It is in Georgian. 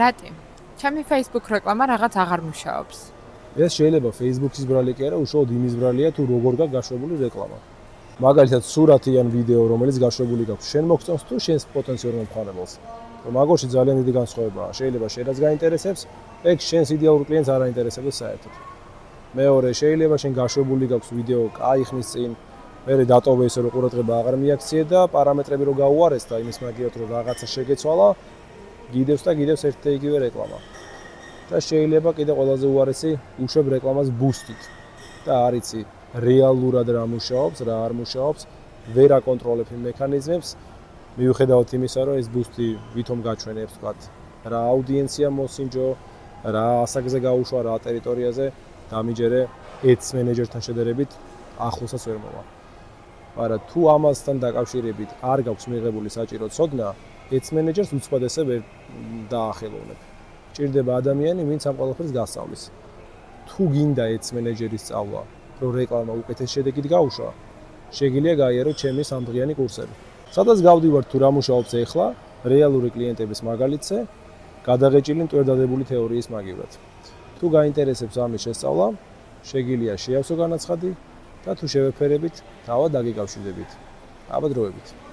რატი? ჩემი Facebook რეკლამა რაღაც აღარ მუშაობს. ეს შეიძლება Facebook-ის ბრალი კი არა, უშუალოდ იმის ბრალია თუ როგორ გაქვს გაშვებული რეკლამა. მაგალითად, სურათი ან ვიდეო, რომელიც გაშვებული გაქვს, შენ მოგწონს თუ შენს პოტენციურ მომხმარებელს. რომ მაგოში ძალიან დიდი განსხვავებაა. შეიძლება შენ რაც გაინტერესებს, ეგ შენს იდეალურ კლიენტს არ აინტერესებს საერთოდ. მეორე, შეიძლება შენ გაშვებული გაქვს ვიდეო კაი ხნის წინ, მერე დატოვე ისე რომ ყურადღება აღარ მიაქციე და პარამეტრები რო გაუარეს და იმის მაგივრად რომ რაღაცა შეგეცვალა, გიდევს და გიდევს ერთ და იგივე რეკლამა. და შეიძლება კიდე ყველაზე უარესი უშვებ რეკლამას ბუსტით. და არ იცი რეალურად რა მუშაობს, რა არ მუშაობს, ვერ აკონტროლებ იმ მექანიზმებს, მიუხედავად იმისა, რომ ეს ბუსტი ვითომ გაჩვენებს, ვთქვათ, რა აუდიენცია მოსინჯო, რა ასაკზე გაუშვა, რა ტერიტორიაზე, დამიჯერე ads მენეჯერთან შედარებით ახლოსაც ვერ მოვა. მაგრამ თუ ამასთან დაკავშირებით არ გაქვს მიღებული საჭირო ცოდნა, ads მენეჯერს უცბად ვერ დაახელოვნებ. ჭირდება ადამიანი, ვინც ამ ყველაფერს გასწავლის. თუ გინდა ads მენეჯერის სწავლა, რომ რეკლამა უკეთეს შედეგით გაუშვა, შეგიძლია გაიაროთ ჩემი სამდღიანი კურსები. სადაც გავდივართ თუ რა მუშაობს ეხლა, რეალური კლიენტების მაგალითზე, გადაღეჭილი მტვერდადებული თეორიის მაგივრად. თუ გაინტერესებს ამის შესწავლა, შეგიძლია შეავსო განაცხადი და თუ შევეფერებით, თავად დაგიკავშირდებით. აბა დროებით.